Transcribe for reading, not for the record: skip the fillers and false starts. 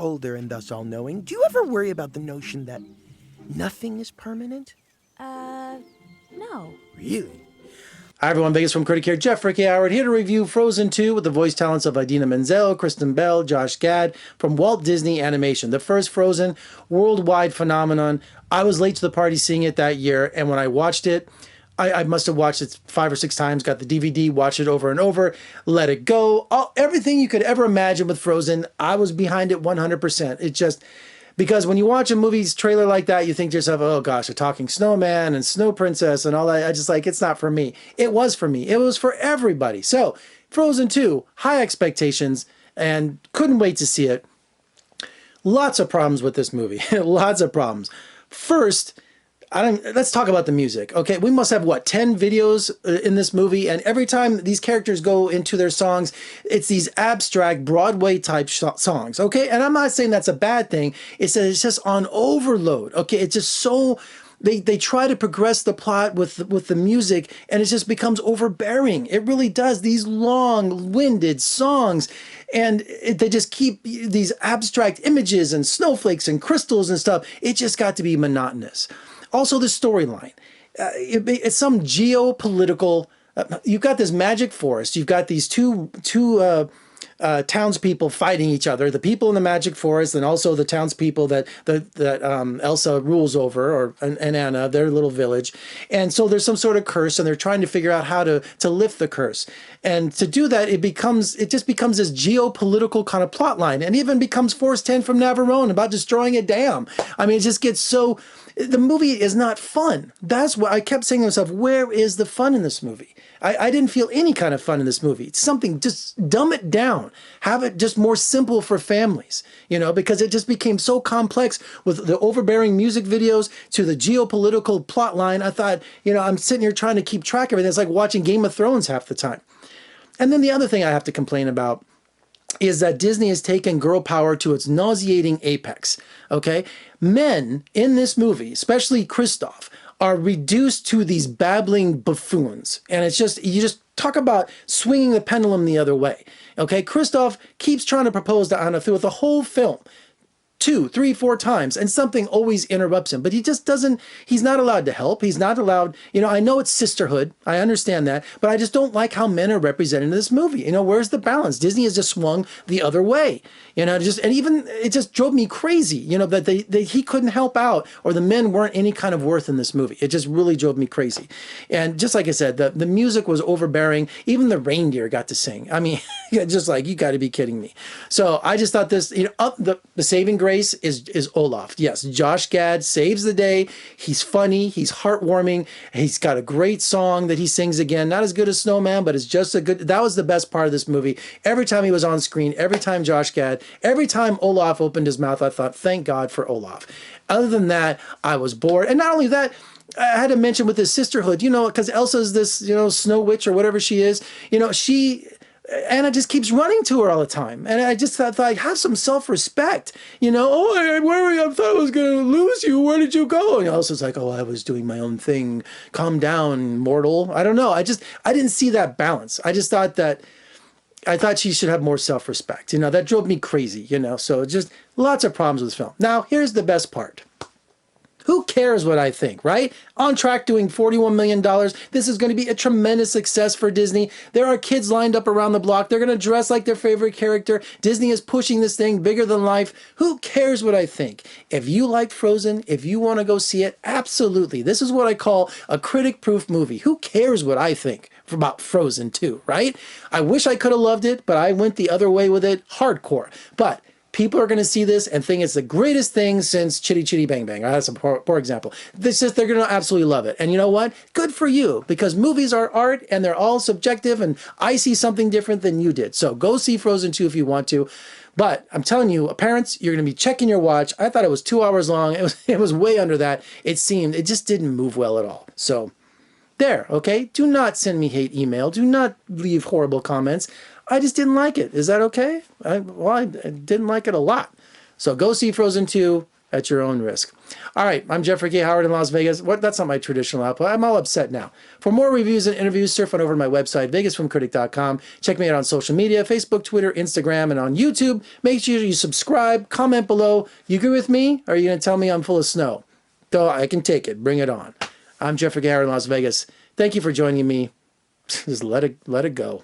older and thus all-knowing, do you ever worry about the notion that nothing is permanent? No. Really? Hi everyone, Vegas from Critic here. Jeff Ricky Howard here to review Frozen 2 with the voice talents of Idina Menzel, Kristen, Josh Gad from Walt Disney Animation. The first Frozen worldwide phenomenon. I was late to the party seeing it that year, and when I watched it, I must have watched it 5 or 6 times, got the DVD, watched it over and over, let it go. Everything you could ever imagine with Frozen, I was behind it 100%. It just... Because when you watch a movie's trailer like that, you think to yourself, oh gosh, a talking snowman and snow princess and all that. I just like, it's not for me. It was for me. It was for everybody. So Frozen 2, high expectations and couldn't wait to see it. Lots of problems with this movie. Lots of problems. First, let's talk about the music. Okay, we must have, what, 10 videos in this movie, and every time these characters go into their songs, it's these abstract Broadway-type songs, okay? And I'm not saying that's a bad thing. It's that it's just on overload, okay? It's just so... They try to progress the plot with the music, and it just becomes overbearing. It really does. These long-winded songs, and they just keep these abstract images and snowflakes and crystals and stuff. It just got to be monotonous. Also, the storyline. It's some geopolitical... you've got this magic forest. You've got these two townspeople fighting each other. The people in the magic forest, and also the townspeople that Elsa rules over, and Anna, their little village. And so there's some sort of curse, and they're trying to figure out how to lift the curse. And to do that, it just becomes this geopolitical kind of plot line, and even becomes Force 10 from Navarone about destroying a dam. I mean, it just gets so... The movie is not fun. That's what I kept saying to myself, where is the fun in this movie? I didn't feel any kind of fun in this movie. It's something, just dumb it down. Have it just more simple for families, you know, because it just became so complex with the overbearing music videos to the geopolitical plot line. I thought, you know, I'm sitting here trying to keep track of everything. It's like watching Game of Thrones half the time. And then the other thing I have to complain about is that Disney has taken girl power to its nauseating apex, okay? Men in this movie, especially Kristoff, are reduced to these babbling buffoons. And it's just, you just talk about swinging the pendulum the other way, okay? Kristoff keeps trying to propose to Anna throughout the whole film. 2, 3, 4 times, and something always interrupts him. But he just doesn't, he's not allowed to help. He's not allowed, you know, I know it's sisterhood. I understand that. But I just don't like how men are represented in this movie. You know, where's the balance? Disney has just swung the other way. You know, and even, it just drove me crazy, you know, that he couldn't help out, or the men weren't any kind of worth in this movie. It just really drove me crazy. And just like I said, the music was overbearing. Even the reindeer got to sing. I mean, just like, you got to be kidding me. So I just thought this, you know, the saving grace is Olaf. Yes, Josh Gad saves the day. He's funny. He's heartwarming. He's got a great song that he sings again. Not as good as Snowman, but it's just a good... That was the best part of this movie. Every time he was on screen, every time Josh Gad, every time Olaf opened his mouth, I thought, thank God for Olaf. Other than that, I was bored. And not only that, I had to mention with his sisterhood, you know, because Elsa's this, you know, snow witch or whatever she is, you know, Anna just keeps running to her all the time. And I just thought, have some self-respect. You know, oh, where were you? I thought I was going to lose you. Where did you go? And Elsa's like, oh, I was doing my own thing. Calm down, mortal. I don't know. I didn't see that balance. I thought she should have more self-respect. You know, that drove me crazy, you know. So just lots of problems with this film. Now, here's the best part. Who cares what I think, right? On track doing $41 million. This is going to be a tremendous success for Disney. There are kids lined up around the block. They're going to dress like their favorite character. Disney is pushing this thing bigger than life. Who cares what I think? If you like Frozen, if you want to go see it, absolutely. This is what I call a critic-proof movie. Who cares what I think about Frozen 2, right? I wish I could have loved it, but I went the other way with it hardcore. But people are going to see this and think it's the greatest thing since Chitty Chitty Bang Bang. That's a poor example. They're going to absolutely love it. And you know what? Good for you, because movies are art and they're all subjective, and I see something different than you did. So go see Frozen 2 if you want to. But I'm telling you, parents, you're going to be checking your watch. I thought it was 2 hours long. It was way under that. It just didn't move well at all. So there, okay? Do not send me hate email. Do not leave horrible comments. I just didn't like it. Is that okay? I didn't like it a lot. So go see Frozen 2. at your own risk. All right, I'm Jeffrey K. Howard in Las Vegas. That's not my traditional output. I'm all upset now. For more reviews and interviews, surf on over to my website, vegasfilmcritic.com. Check me out on social media, Facebook, Twitter, Instagram, and on YouTube. Make sure you subscribe, comment below. You agree with me, or are you going to tell me I'm full of snow? Though I can take it. Bring it on. I'm Jeffrey K. Howard in Las Vegas. Thank you for joining me. Just let it go.